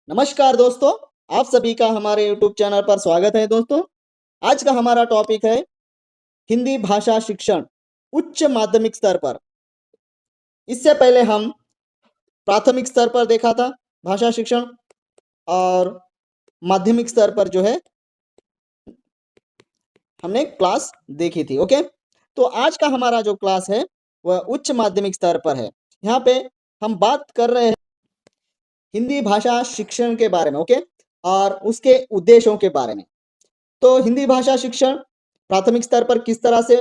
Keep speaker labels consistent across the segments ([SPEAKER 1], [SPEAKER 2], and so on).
[SPEAKER 1] नमस्कार दोस्तों, आप सभी का हमारे YouTube चैनल पर स्वागत है दोस्तों। आज का हमारा टॉपिक है हिंदी भाषा शिक्षण उच्च माध्यमिक स्तर पर। इससे पहले हम प्राथमिक स्तर पर देखा था भाषा शिक्षण और माध्यमिक स्तर पर जो है हमने क्लास देखी थी। ओके, तो आज का हमारा जो क्लास है वह उच्च माध्यमिक स्तर पर है। यहाँ पे हम बात कर रहे हैं हिंदी भाषा शिक्षण के बारे में। ओके, और उसके उद्देश्यों के बारे में। तो हिंदी भाषा शिक्षण प्राथमिक स्तर पर किस तरह से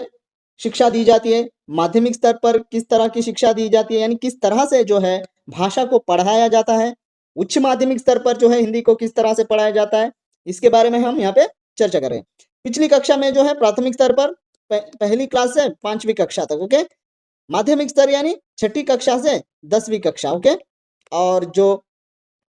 [SPEAKER 1] शिक्षा दी जाती है, माध्यमिक स्तर पर किस तरह की शिक्षा दी जाती है, यानी किस तरह से जो है भाषा को पढ़ाया जाता है, उच्च माध्यमिक स्तर पर जो है हिंदी को किस तरह से पढ़ाया जाता है, इसके बारे में हम यहाँ पे चर्चा कर रहे हैं। पिछली कक्षा में जो है प्राथमिक स्तर पर पहली क्लास से 5वीं कक्षा तक, ओके, माध्यमिक स्तर यानी 6ठी कक्षा से 10वीं कक्षा, ओके, और जो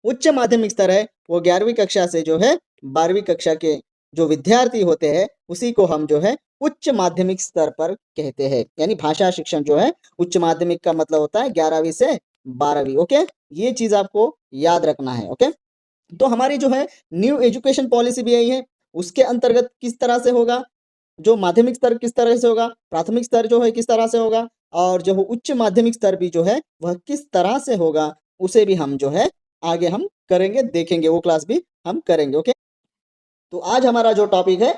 [SPEAKER 1] उच्च माध्यमिक स्तर है वो 11वीं कक्षा से जो है 12वीं कक्षा के जो विद्यार्थी होते हैं उसी को हम जो है उच्च माध्यमिक स्तर पर कहते हैं। यानी भाषा शिक्षण जो है उच्च माध्यमिक का मतलब होता है 11वीं से 12वीं। ओके, ये चीज आपको याद रखना है। ओके, तो हमारी जो है न्यू एजुकेशन पॉलिसी भी यही है, उसके अंतर्गत किस तरह से होगा, जो माध्यमिक स्तर किस तरह से होगा, प्राथमिक स्तर जो है किस तरह से होगा, और जो उच्च माध्यमिक स्तर भी जो है वह किस तरह से होगा, उसे भी हम जो है आगे हम करेंगे, देखेंगे, वो क्लास भी हम करेंगे। ओके, तो आज हमारा जो टॉपिक है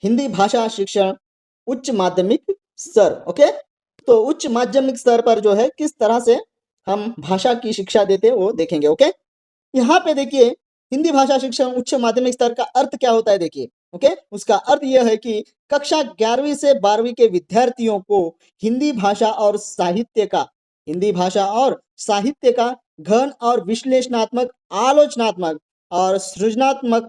[SPEAKER 1] हिंदी भाषा शिक्षण उच्च माध्यमिक स्तर। ओके, तो उच्च माध्यमिक स्तर पर जो है किस तरह से हम भाषा की शिक्षा देते हैं वो देखेंगे। ओके, यहाँ पे देखिए हिंदी भाषा शिक्षण उच्च माध्यमिक स्तर का अर्थ क्या होता है। देखिए, ओके, उसका अर्थ यह है कि कक्षा 11वीं से 12वीं के विद्यार्थियों को हिंदी भाषा और साहित्य का हिंदी भाषा और साहित्य का घन और विश्लेषणात्मक, आलोचनात्मक और सृजनात्मक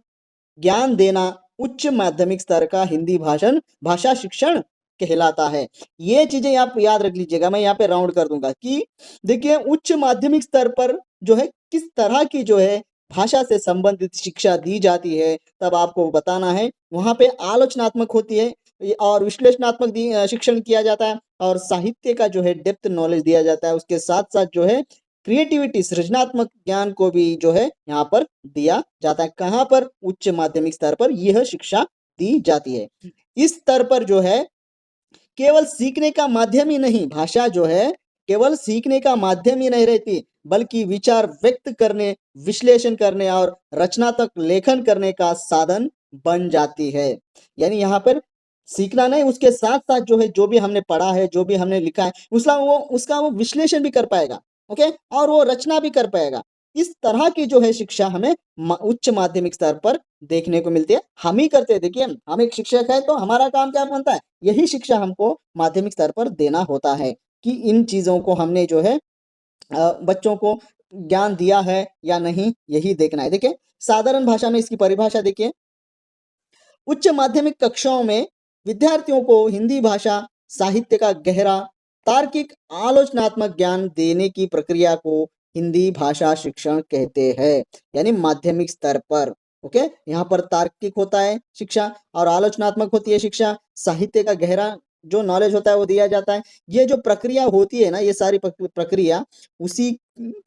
[SPEAKER 1] ज्ञान देना उच्च माध्यमिक स्तर का हिंदी भाषा शिक्षण कहलाता है। ये चीजें आप याद रख लीजिएगा, मैं यहाँ पे राउंड कर दूंगा कि देखिए उच्च माध्यमिक स्तर पर जो है किस तरह की जो है भाषा से संबंधित शिक्षा दी जाती है, तब आपको बताना है। वहां पे आलोचनात्मक होती है और विश्लेषणात्मक शिक्षण किया जाता है, और साहित्य का जो है डेप्थ नॉलेज दिया जाता है। उसके साथ साथ जो है क्रिएटिविटी, सृजनात्मक ज्ञान को भी जो है यहाँ पर दिया जाता है। कहाँ पर? उच्च माध्यमिक स्तर पर यह शिक्षा दी जाती है। इस स्तर पर जो है केवल सीखने का माध्यम ही नहीं, भाषा जो है केवल सीखने का माध्यम ही नहीं रहती, बल्कि विचार व्यक्त करने, विश्लेषण करने और रचनात्मक लेखन करने का साधन बन जाती है। यानी यहाँ पर सीखना नहीं, उसके साथ साथ जो है जो भी हमने पढ़ा है, जो भी हमने लिखा है, उसका वो विश्लेषण भी कर पाएगा। ओके, और वो रचना भी कर पाएगा। इस तरह की जो है शिक्षा हमें उच्च माध्यमिक स्तर पर देखने को मिलती है। हम ही करते हैं। देखिए, हम एक शिक्षक है तो हमारा काम क्या बनता है, यही शिक्षा हमको माध्यमिक स्तर पर देना होता है कि इन चीजों को हमने जो है बच्चों को ज्ञान दिया है या नहीं, यही देखना है। देखिए, साधारण भाषा में इसकी परिभाषा देखिए, उच्च माध्यमिक कक्षाओं में विद्यार्थियों को हिंदी भाषा साहित्य का गहरा, तार्किक, आलोचनात्मक ज्ञान देने की प्रक्रिया को हिंदी भाषा शिक्षण कहते हैं। यानी माध्यमिक स्तर पर, ओके, यहाँ पर तार्किक होता है शिक्षा और आलोचनात्मक होती है शिक्षा, साहित्य का गहरा जो नॉलेज होता है वो दिया जाता है। ये जो प्रक्रिया होती है ना, ये सारी प्रक्रिया, उसी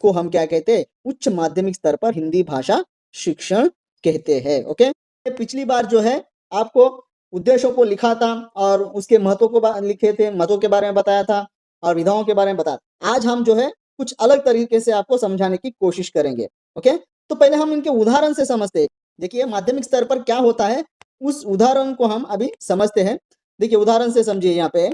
[SPEAKER 1] को हम क्या कहते हैं, उच्च माध्यमिक स्तर पर हिंदी भाषा शिक्षण कहते हैं। ओके, पिछली बार जो है आपको उद्देश्यों को लिखा था और उसके महत्व को लिखे थे, महत्व के बारे में बताया था और विधाओं के बारे में बताया। आज हम जो है कुछ अलग तरीके से आपको समझाने की कोशिश करेंगे। ओके, तो पहले हम इनके उदाहरण से समझते हैं। देखिए, माध्यमिक स्तर पर क्या होता है उस उदाहरण को हम अभी समझते हैं। देखिए, उदाहरण से समझिए। यहाँ पे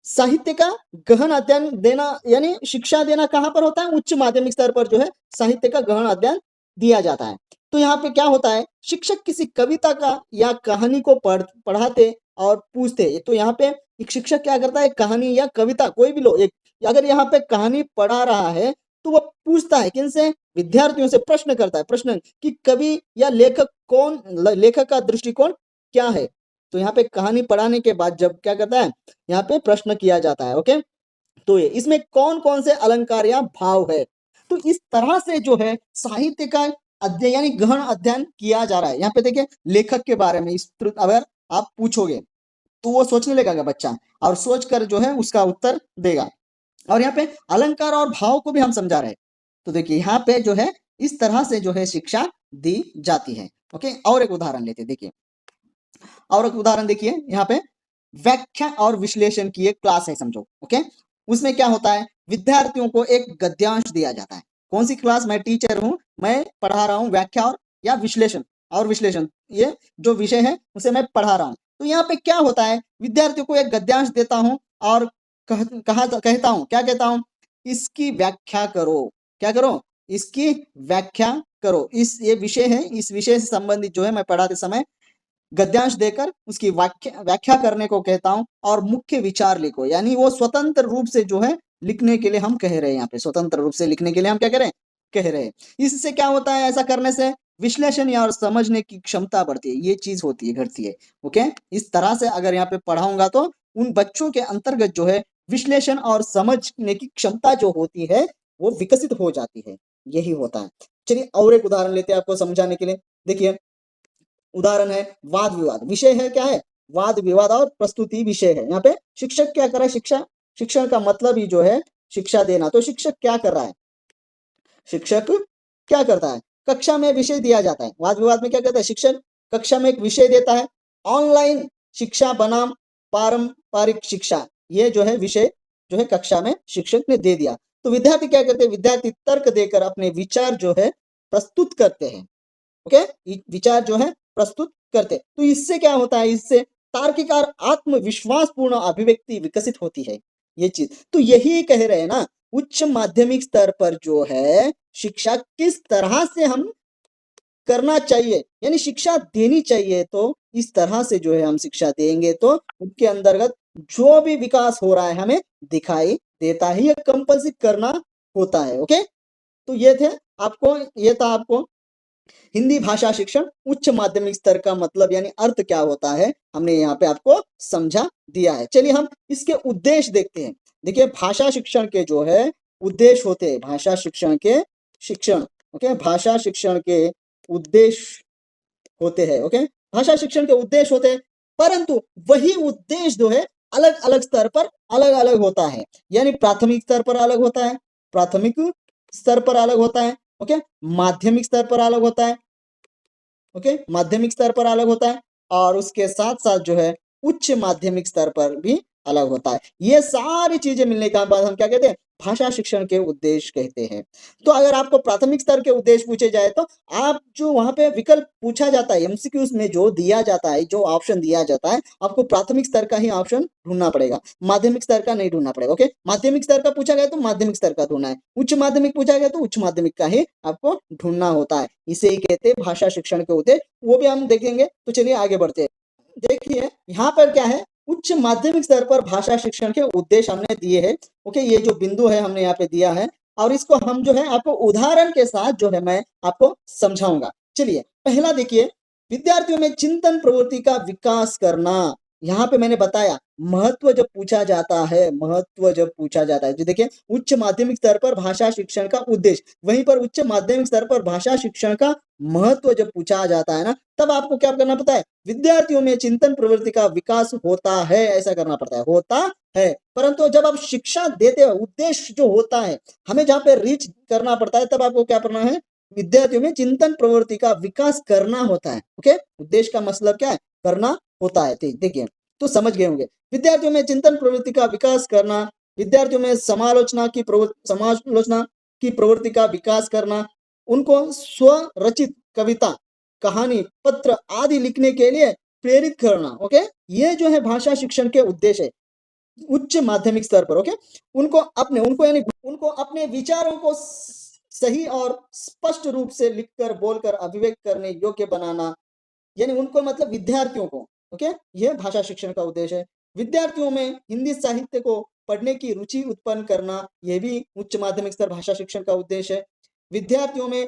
[SPEAKER 1] साहित्य का गहन अध्ययन देना, यानी शिक्षा देना कहाँ पर होता है, उच्च माध्यमिक स्तर पर जो है साहित्य का गहन अध्ययन दिया जाता है। तो यहाँ पे क्या होता है, शिक्षक किसी कविता का या कहानी को पढ़ाते और पूछते। तो यहाँ पे एक शिक्षक क्या करता है, कहानी या कविता कोई भी लो, एक अगर यहाँ पे कहानी पढ़ा रहा है तो वह पूछता है किनसे, विद्यार्थियों से प्रश्न करता है, प्रश्न कि कवि या लेखक कौन, लेखक का दृष्टिकोण क्या है। तो यहाँ पे कहानी पढ़ाने के बाद जब क्या करता है, यहाँ पे प्रश्न किया जाता है। ओके, तो ये इसमें कौन कौन से अलंकार या भाव है। तो इस तरह से जो है साहित्य का अध्ययन यानी गहन अध्ययन किया जा रहा है। यहाँ पे देखिए, लेखक के बारे में अगर आप पूछोगे तो वो सोचने लगेगा बच्चा, और सोच कर जो है उसका उत्तर देगा। और यहाँ पे अलंकार और भाव को भी हम समझा रहे हैं। तो देखिए, यहाँ पे जो है इस तरह से जो है शिक्षा दी जाती है। ओके, और एक उदाहरण लेते हैं, देखिए और एक उदाहरण देखिए यहाँ पे व्याख्या और विश्लेषण की एक क्लास है समझो। ओके, उसमें क्या होता है, विद्यार्थियों को एक गद्यांश दिया जाता है। कौन सी क्लास, मैं टीचर हूं, मैं पढ़ा रहा हूं व्याख्या और या विश्लेषण, और विश्लेषण ये जो विषय है उसे मैं पढ़ा रहा हूं। तो यहाँ पे क्या होता है, विद्यार्थियों को एक गद्यांश देता हूं और कहता हूं, क्या कहता हूं, इसकी व्याख्या करो। क्या करो, इसकी व्याख्या करो। इस ये विषय है, इस विषय से संबंधित जो है मैं पढ़ाते समय गद्यांश देकर उसकी व्याख्या करने को कहता हूं और मुख्य विचार लिखो। यानी वो स्वतंत्र रूप से जो है लिखने के लिए हम कह रहे हैं, यहाँ पे स्वतंत्र रूप से लिखने के लिए हम क्या करें, कह रहे हैं। इससे क्या होता है, ऐसा करने से विश्लेषण या और समझने की क्षमता बढ़ती है, ये चीज होती है, घटती है। ओके, इस तरह से अगर यहाँ पे पढ़ाऊंगा तो उन बच्चों के अंतर्गत जो है विश्लेषण और समझने की क्षमता जो होती है वो विकसित हो जाती है, यही होता है। चलिए और एक उदाहरण लेते हैं आपको समझाने के लिए। देखिए उदाहरण है वाद विवाद। विषय है क्या है, वाद विवाद और प्रस्तुति विषय है। यहाँ पे शिक्षक क्या कर रहा है, शिक्षण का मतलब ही जो है शिक्षा देना। तो शिक्षक क्या कर रहा है, शिक्षक क्या करता है, कक्षा में विषय दिया जाता है। वाद विवाद में क्या करता है, शिक्षक कक्षा में एक विषय देता है। ऑनलाइन शिक्षा बनाम पारंपरिक शिक्षा, ये जो है विषय जो है कक्षा में शिक्षक ने दे दिया। तो विद्यार्थी क्या करते हैं, विद्यार्थी तर्क देकर अपने विचार जो है प्रस्तुत करते हैं। ओके, विचार जो है प्रस्तुत करते। तो इससे क्या होता है, इससे तार्किक और आत्मविश्वास पूर्ण अभिव्यक्ति विकसित होती है, ये चीज। तो यही कह रहे हैं ना, उच्च माध्यमिक स्तर पर जो है शिक्षा किस तरह से हम करना चाहिए, यानी शिक्षा देनी चाहिए। तो इस तरह से जो है हम शिक्षा देंगे तो उनके अंतर्गत जो भी विकास हो रहा है हमें दिखाई देता है, ये कंपल्सरी करना होता है। ओके, तो ये थे आपको, ये था आपको हिंदी भाषा शिक्षण उच्च माध्यमिक स्तर का मतलब यानी अर्थ क्या होता है, हमने यहाँ पे आपको समझा दिया है। चलिए हम इसके उद्देश्य देखते हैं। देखिए भाषा शिक्षण के जो है उद्देश्य होते हैं, भाषा शिक्षण के शिक्षण, ओके, भाषा शिक्षण के उद्देश्य होते हैं। ओके, भाषा शिक्षण के उद्देश्य होते हैं, परंतु वही उद्देश्य जो है अलग अलग स्तर पर अलग अलग होता है। यानी प्राथमिक स्तर पर अलग होता है, प्राथमिक स्तर पर अलग होता है। ओके, माध्यमिक स्तर पर अलग होता है। ओके, माध्यमिक स्तर पर अलग होता है और उसके साथ साथ जो है उच्च माध्यमिक स्तर पर भी अलग होता है। ये सारी चीजें मिलने के बाद हम क्या कहते हैं, भाषा शिक्षण के उद्देश्य कहते हैं। तो अगर आपको प्राथमिक स्तर के उद्देश्य पूछे जाए तो आप जो वहां पे विकल्प पूछा जाता है एमसीक्यूज में, जो दिया जाता है, जो ऑप्शन दिया जाता है, आपको प्राथमिक स्तर का ही ऑप्शन ढूंढना पड़ेगा, माध्यमिक स्तर का नहीं ढूंढना पड़ेगा। ओके, माध्यमिक स्तर का पूछा गया तो माध्यमिक स्तर का ढूंढना है, उच्च माध्यमिक पूछा गया तो उच्च माध्यमिक का ही आपको ढूंढना होता है। इसे ही कहते हैं भाषा शिक्षण के उद्देश्य, वो भी हम देखेंगे। तो चलिए आगे बढ़ते हैं। देखिए यहाँ पर क्या है, उच्च माध्यमिक स्तर पर भाषा शिक्षण के उद्देश्य हमने दिए हैं। ओके, ये जो बिंदु है हमने यहाँ पे दिया है और इसको हम जो है आपको उदाहरण के साथ जो है मैं आपको समझाऊंगा। चलिए पहला देखिए, विद्यार्थियों में चिंतन प्रवृत्ति का विकास करना। यहाँ पे मैंने बताया महत्व जब पूछा जाता है, महत्व जब पूछा जाता है, जो देखिए उच्च माध्यमिक स्तर पर भाषा शिक्षण का उद्देश्य, वहीं पर उच्च माध्यमिक स्तर पर भाषा शिक्षण का महत्व जब पूछा जाता है ना, तब आपको क्या करना पड़ता है, विद्यार्थियों में चिंतन प्रवृत्ति का विकास होता है, ऐसा करना पड़ता है, होता है। परंतु जब आप शिक्षा देते हो, उद्देश्य जो होता है हमें जहाँ पे रीच करना पड़ता है, तब आपको क्या करना है, विद्यार्थियों में चिंतन प्रवृत्ति का विकास करना होता है। ओके, उद्देश्य का मतलब क्या है, करना होता है। देखिए तो समझ गए होंगे, विद्यार्थियों में चिंतन प्रवृत्ति का विकास करना, विद्यार्थियों में समालोचना की प्रवृत्ति का विकास करना, उनको स्वरचित कविता, कहानी, पत्र आदि लिखने के लिए प्रेरित करना। ओके, ये जो है भाषा शिक्षण के उद्देश्य है उच्च माध्यमिक स्तर पर। ओके, उनको अपने विचारों को सही और स्पष्ट रूप से लिखकर बोलकर अभिव्यक्त करने योग्य बनाना, यानी उनको मतलब विद्यार्थियों को। ओके, यह भाषा शिक्षण का उद्देश्य है। विद्यार्थियों में हिंदी साहित्य को पढ़ने की रुचि उत्पन्न करना, यह भी उच्च माध्यमिक स्तर भाषा शिक्षण का उद्देश्य है। विद्यार्थियों में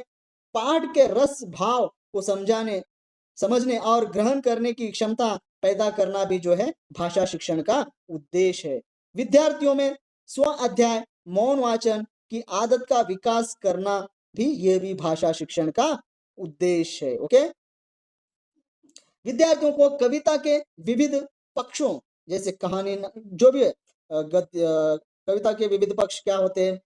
[SPEAKER 1] पाठ के रस भाव को समझने और ग्रहण करने की क्षमता पैदा करना भी जो है भाषा शिक्षण का उद्देश्य है। विद्यार्थियों में स्व अध्याय, मौन वाचन की आदत का विकास करना भी ये भी भाषा शिक्षण का उद्देश्य है। ओके, विद्यार्थियों को कविता के विविध पक्षों, जैसे कहानी, जो भी है, कविता के विविध पक्ष क्या होते हैं,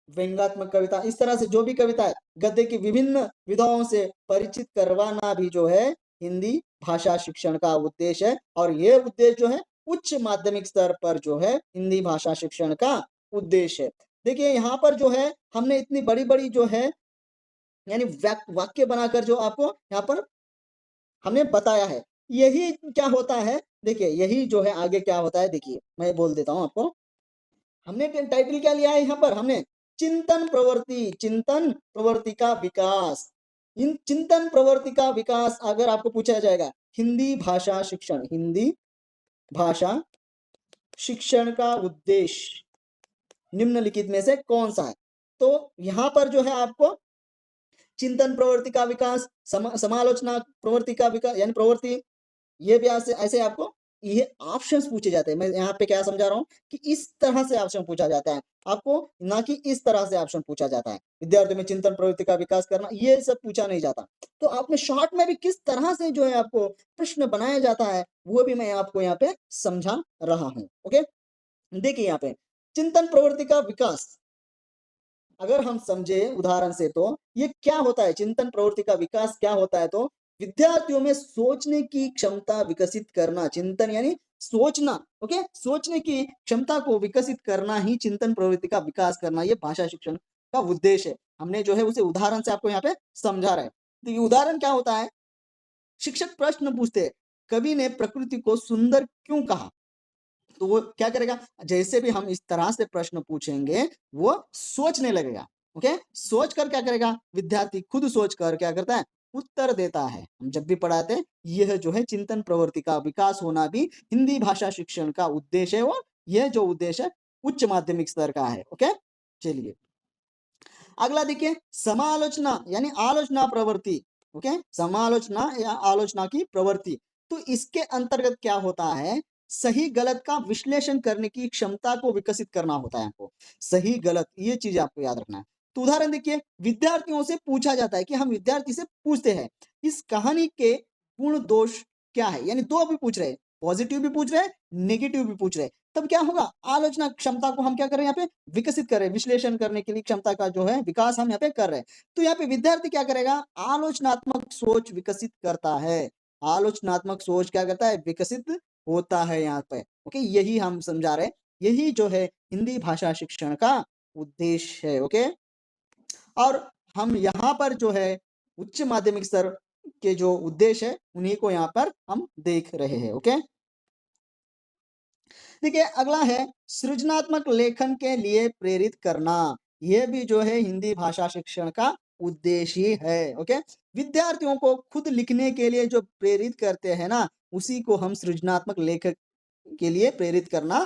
[SPEAKER 1] व्यंग्यात्मक कविता, इस तरह से जो भी कविता है, गद्य की विभिन्न विधाओं से परिचित करवाना भी जो है हिंदी भाषा शिक्षण का उद्देश्य है। और ये उद्देश्य जो है उच्च माध्यमिक स्तर पर जो है हिंदी भाषा शिक्षण का उद्देश्य है। देखिए यहाँ पर जो है हमने इतनी बड़ी-बड़ी जो है यानी वाक्य बनाकर जो आपको यहाँ पर हमने बताया है। यही क्या होता है, देखिए यही जो है आगे क्या होता है, देखिए मैं बोल देता हूँ आपको। हमने टाइटल क्या लिया है यहाँ पर, हमने चिंतन प्रवृत्ति का विकास। इन चिंतन प्रवृत्ति का विकास अगर आपको पूछा जाएगा हिंदी भाषा शिक्षण का उद्देश्य निम्नलिखित में से कौन सा है, तो यहाँ पर जो है आपको चिंतन प्रवृत्ति का विकास, समालोचना प्रवृत्ति का विकास यानी प्रवृत्ति, ये भी ऐसे ऐसे आपको ये ऑप्शंस पूछे जाते हैं। मैं यहाँ पे क्या समझा रहा हूँ कि इस तरह से ऑप्शन पूछा जाता है आपको, ना कि इस तरह से ऑप्शन पूछा जाता है। विद्यार्थियों में चिंतन प्रवृत्ति का विकास करना, ये सब पूछा नहीं जाता। तो आपने शॉर्ट में भी किस तरह से जो है आपको प्रश्न बनाया जाता है, वो भी मैं आपको यहाँ पे समझा रहा हूँ। ओके, देखिए यहाँ पे चिंतन प्रवृत्ति का विकास अगर हम समझे उदाहरण से, तो ये क्या होता है, चिंतन प्रवृत्ति का विकास क्या होता है, तो विद्यार्थियों में सोचने की क्षमता विकसित करना, चिंतन यानी सोचना, ओके, सोचने की क्षमता को विकसित करना ही चिंतन प्रवृत्ति का विकास करना, ये भाषा शिक्षण का उद्देश्य है। हमने जो है उसे उदाहरण से आपको यहाँ पे समझा रहे हैं। तो ये उदाहरण क्या होता है, शिक्षक प्रश्न पूछते हैं, कवि ने प्रकृति को सुंदर क्यों कहा, तो वो क्या करेगा, जैसे भी हम इस तरह से प्रश्न पूछेंगे वो सोचने लगेगा। ओके, सोच कर क्या करेगा, विद्यार्थी खुद सोच कर क्या करता है, उत्तर देता है। हम जब भी पढ़ाते हैं, यह जो है चिंतन प्रवृत्ति का विकास होना भी हिंदी भाषा शिक्षण का उद्देश्य है, और यह जो उद्देश्य है उच्च माध्यमिक स्तर का है। ओके, चलिए अगला देखिए, समालोचना यानी आलोचना प्रवृत्ति। ओके, समालोचना या आलोचना की प्रवृत्ति, तो इसके अंतर्गत क्या होता है, सही गलत का विश्लेषण करने की क्षमता को विकसित करना होता है आपको। सही गलत ये चीज आपको याद रखना है। तो उदाहरण देखिए, विद्यार्थियों से पूछा जाता है कि हम विद्यार्थी से पूछते हैं इस कहानी के गुण दोष क्या है, यानी दो भी पूछ रहे हैं, पॉजिटिव भी पूछ रहे हैं, नेगेटिव भी पूछ रहे हैं। तब क्या होगा, आलोचना क्षमता को हम क्या कर रहे हैं यहाँ पे, विकसित कर रहे हैं, विश्लेषण करने के लिए क्षमता का जो है विकास हम यहाँ पे कर रहे हैं। तो यहाँ पे विद्यार्थी क्या करेगा, आलोचनात्मक सोच विकसित करता है। आलोचनात्मक सोच क्या करता है, विकसित होता है यहाँ पे। ओके, यही हम समझा रहे हैं, यही जो है हिंदी भाषा शिक्षण का उद्देश्य है। ओके, और हम यहाँ पर जो है उच्च माध्यमिक स्तर के जो उद्देश्य है उन्हीं को यहाँ पर हम देख रहे हैं। ओके, देखिए अगला है सृजनात्मक लेखन के लिए प्रेरित करना, यह भी जो है हिंदी भाषा शिक्षण का उद्देश्य ही है। ओके, विद्यार्थियों को खुद लिखने के लिए जो प्रेरित करते हैं ना, उसी को हम सृजनात्मक लेखक के लिए प्रेरित करना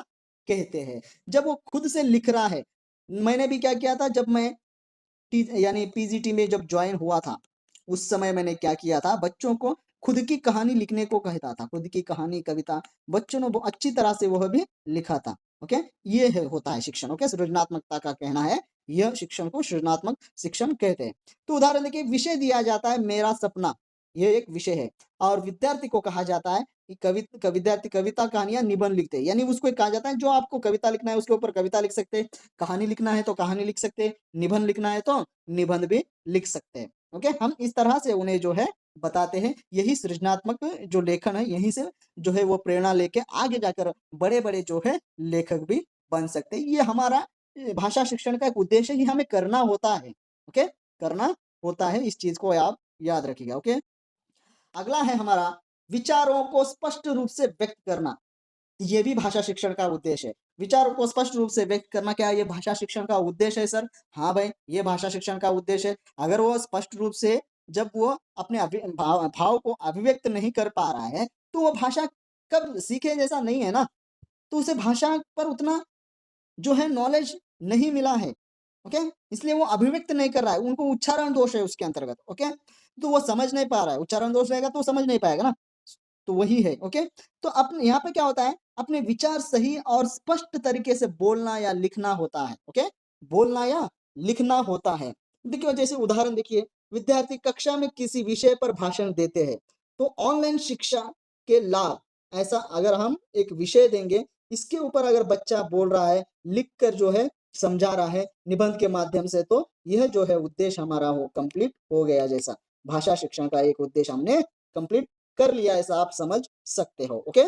[SPEAKER 1] कहते हैं। जब वो खुद से लिख रहा है, मैंने भी क्या किया था, जब मैं यानी पीजीटी में जब ज्वाइन हुआ था, उस समय मैंने क्या किया था, बच्चों को खुद की कहानी लिखने को कहता था, खुद की कहानी कविता बच्चों ने बहुत अच्छी तरह से वह भी लिखा था। ओके, ये है होता है शिक्षण। ओके, सृजनात्मकता का कहना है, यह शिक्षण को सृजनात्मक शिक्षण कहते हैं। तो उदाहरण देखिए, विषय दिया जाता है मेरा सपना, यह एक विषय है, और विद्यार्थी को कहा जाता है कि विद्यार्थी कविता कहानियां निबंध लिखते हैं, यानी उसको कहा जाता है जो आपको कविता लिखना है उसके ऊपर कविता लिख सकते हैं, कहानी लिखना है तो कहानी लिख सकते हैं, निबंध लिखना है तो निबंध भी लिख सकते हैं। ओके, हम इस तरह से उन्हें जो है बताते हैं, यही सृजनात्मक जो लेखन है, यहीं से जो है वो प्रेरणा लेके आगे जाकर बड़े बड़े जो है लेखक भी बन सकते हैं। ये हमारा भाषा शिक्षण का एक उद्देश्य ही हमें करना होता है। ओके, करना होता है, इस चीज को आप याद रखिएगा। ओके, अगला है हमारा विचारों को स्पष्ट रूप से व्यक्त करना, ये भी भाषा शिक्षण का उद्देश्य है। विचारों को स्पष्ट रूप से व्यक्त करना, क्या ये भाषा शिक्षण का उद्देश्य है सर? हाँ भाई, ये भाषा शिक्षण का उद्देश्य है। अगर वो स्पष्ट रूप से जब वो अपने भाव को अभिव्यक्त नहीं कर पा रहा है, तो वो भाषा कब सीखे जैसा नहीं है ना, तो उसे भाषा पर उतना जो है नॉलेज नहीं मिला है। ओके, इसलिए वो अभिव्यक्त नहीं कर रहा है, उनको उच्चारण दोष है उसके अंतर्गत। ओके, तो वो समझ नहीं पा रहा है, उच्चारण दोष रहेगा तो समझ नहीं पाएगा ना, तो वही है। ओके, तो अपने यहाँ पे क्या होता है, अपने विचार सही और स्पष्ट तरीके से बोलना या लिखना होता है। ओके, बोलना या लिखना होता है। देखिए जैसे उदाहरण देखिए, विद्यार्थी कक्षा में किसी विषय पर भाषण देते हैं, तो ऑनलाइन शिक्षा के लाभ, ऐसा अगर हम एक विषय देंगे, इसके ऊपर अगर बच्चा बोल रहा है, लिख कर जो है समझा रहा है निबंध के माध्यम से, तो यह जो है उद्देश्य हमारा हो कंप्लीट हो गया। जैसा भाषा शिक्षण का एक उद्देश्य हमने कंप्लीट कर लिया, ऐसा आप समझ सकते हो। ओके,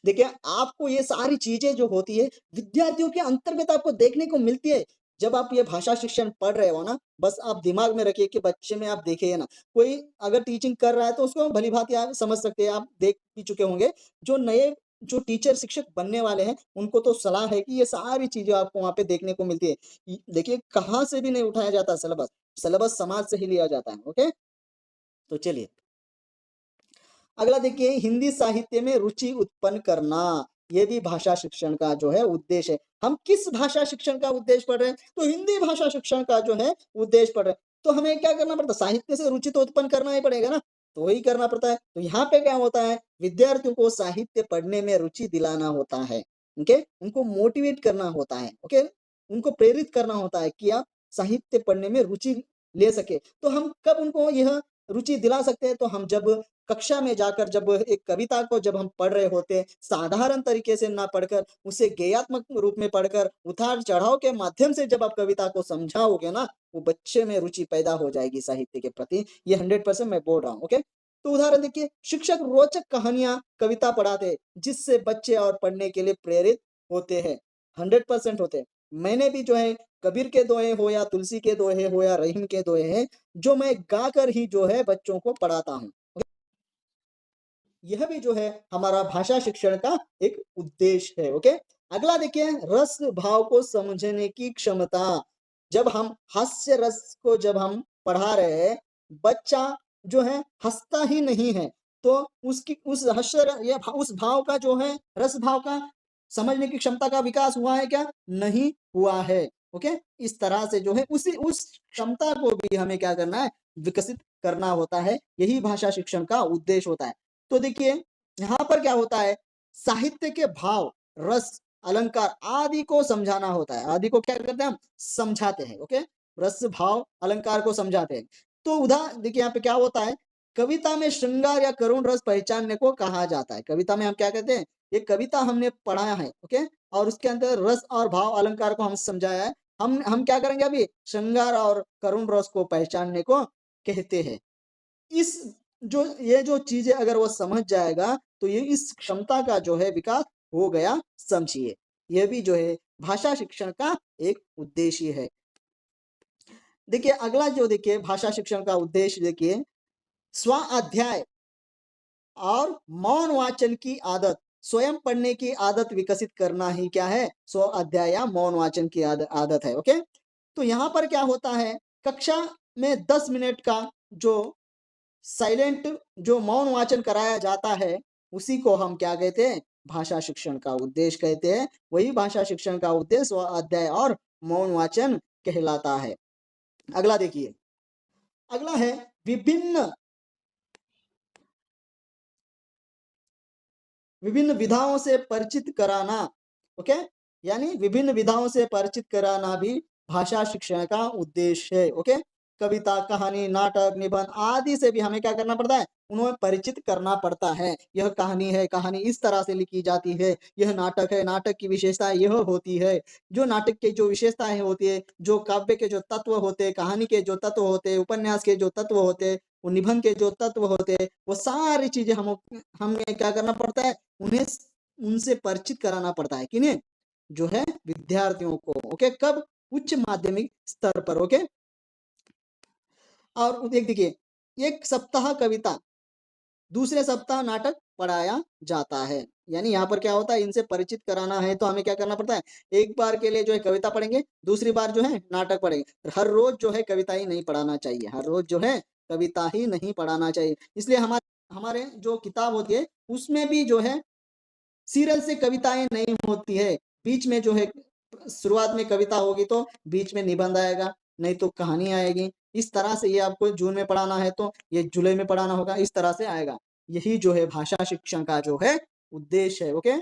[SPEAKER 1] देखिए आपको ये सारी चीजें जो होती है विद्यार्थियों के अंतर्गत आपको देखने को मिलती है। जब आप ये भाषा शिक्षण पढ़ रहे हो ना, बस आप दिमाग में रखिए कि बच्चे में आप देखिए ना, कोई अगर टीचिंग कर रहा है तो उसको भली भांति आप समझ सकते हैं, आप देख भी चुके होंगे। जो नए जो टीचर शिक्षक बनने वाले हैं उनको तो सलाह है कि ये सारी चीजें आपको वहां पे देखने को मिलती है। देखिए कहाँ से भी नहीं उठाया जाता सिलेबस, सिलेबस समाज से ही लिया जाता है। ओके, तो चलिए अगला देखिए, हिंदी साहित्य में रुचि उत्पन्न करना, ये भी भाषा शिक्षण का जो है उद्देश्य है। हम किस भाषा शिक्षण का उद्देश्य पढ़ रहे हैं? तो हिंदी भाषा शिक्षण का जो है उद्देश्य पढ़ रहे हैं। तो हमें क्या करना पड़ता है? साहित्य से रुचि तो उत्पन्न करना ही पड़ेगा ना, तो वही करना पड़ता है। तो यहाँ पे क्या होता है, विद्यार्थियों को साहित्य पढ़ने में रुचि दिलाना होता है। ओके, उनको मोटिवेट करना होता है। ओके, उनको प्रेरित करना होता है कि आप साहित्य पढ़ने में रुचि ले सके। तो हम कब उनको यह रुचि दिला सकते हैं? तो हम जब कक्षा में जाकर जब एक कविता को जब हम पढ़ रहे होते हैं, साधारण तरीके से ना पढ़कर उसे गेयात्मक रूप में पढ़कर उतार चढ़ाव के माध्यम से जब आप कविता को समझाओगे ना, वो बच्चे में रुचि पैदा हो जाएगी साहित्य के प्रति। ये 100% मैं बोल रहा हूँ। ओके, तो उदाहरण देखिए, शिक्षक रोचक कहानियां कविता पढ़ाते हैं जिससे बच्चे और पढ़ने के लिए प्रेरित होते हैं। 100% होते हैं। मैंने भी जो है कबीर के दोहे हो या तुलसी के दोहे हो या रहीम के दोहे हैं, जो मैं गाकर ही जो है बच्चों को पढ़ाता हूँ। यह भी जो है हमारा भाषा शिक्षण का एक उद्देश्य है। ओके, अगला देखिए, रस भाव को समझने की क्षमता। जब हम हास्य रस को जब हम पढ़ा रहे हैं, बच्चा जो है हंसता ही नहीं है, तो उसकी उस हास्य या उस भाव का जो है रस भाव का समझने की क्षमता का विकास हुआ है क्या? नहीं हुआ है। ओके, इस तरह से जो है उसी उस क्षमता को भी हमें क्या करना है? विकसित करना होता है। यही भाषा शिक्षण का उद्देश्य होता है। तो देखिए यहाँ पर क्या होता है, साहित्य के भाव, रस, अलंकार आदि को समझाना होता है। आदि को क्या करते हैं हम? समझाते हैं। ओके, रस भाव अलंकार को समझाते हैं। तो उदाहरण देखिए यहाँ पे क्या होता है, कविता में श्रृंगार या करुण रस पहचानने को कहा जाता है। कविता में हम क्या कहते हैं? ये कविता हमने पढ़ाया है। ओके, और उसके अंदर रस और भाव अलंकार को हम समझाया है। हम क्या करेंगे अभी? श्रृंगार और करुण रस को पहचानने को कहते हैं। इस जो ये जो चीजें अगर वो समझ जाएगा तो ये इस क्षमता का जो है विकास हो गया, समझिए। यह भी जो है भाषा शिक्षण का एक उद्देश्य है। देखिए अगला जो देखिए भाषा शिक्षण का उद्देश्य देखिए, स्व अध्याय और मौन वाचन की आदत, स्वयं पढ़ने की आदत विकसित करना ही क्या है? स्व अध्याय या मौन वाचन की आदत है। ओके, तो यहाँ पर क्या होता है, कक्षा में 10 मिनट का जो साइलेंट जो मौन वाचन कराया जाता है, उसी को हम क्या कहते हैं? भाषा शिक्षण का उद्देश्य कहते हैं। वही भाषा शिक्षण का उद्देश्य स्व अध्याय और मौन वाचन कहलाता है। अगला देखिए, अगला है विभिन्न विभिन्न विधाओं से परिचित कराना। ओके, यानी विभिन्न विधाओं से परिचित कराना भी भाषा शिक्षण का उद्देश्य है। ओके, कविता, कहानी, नाटक, निबंध आदि से भी हमें क्या करना पड़ता है? उन्हें परिचित करना पड़ता है। यह कहानी है, कहानी इस तरह से लिखी जाती है। यह नाटक है, नाटक की विशेषता यह होती है। जो नाटक के जो विशेषताएं होती है, जो काव्य के जो तत्व होते हैं, कहानी के जो तत्व होते हैं, उपन्यास के जो तत्व होते हैं, वो निबंध के जो तत्व होते हैं, वो सारी चीजें हमें क्या करना पड़ता है? उन्हें उनसे परिचित कराना पड़ता है। किन्हें? जो है विद्यार्थियों को। ओके, कब? उच्च माध्यमिक स्तर पर। ओके, और देखिए, एक सप्ताह कविता, दूसरे सप्ताह नाटक पढ़ाया जाता है। यानी यहाँ पर क्या होता है, इनसे परिचित कराना है तो हमें क्या करना पड़ता है? एक बार के लिए जो है कविता पढ़ेंगे, दूसरी बार जो है नाटक पढ़ेंगे। हर रोज जो है कविता ही नहीं पढ़ाना चाहिए, हर रोज जो है कविता ही नहीं पढ़ाना चाहिए। इसलिए हमारे हमारे जो किताब होती है उसमें भी जो है सीरियल से कविताएं नहीं होती है। बीच में जो है शुरुआत में कविता होगी तो बीच में निबंध आएगा, नहीं तो कहानी आएगी। इस तरह से ये आपको जून में पढ़ाना है तो ये जुलाई में पढ़ाना होगा, इस तरह से आएगा। यही जो है भाषा शिक्षण का जो है उद्देश्य है। ओके,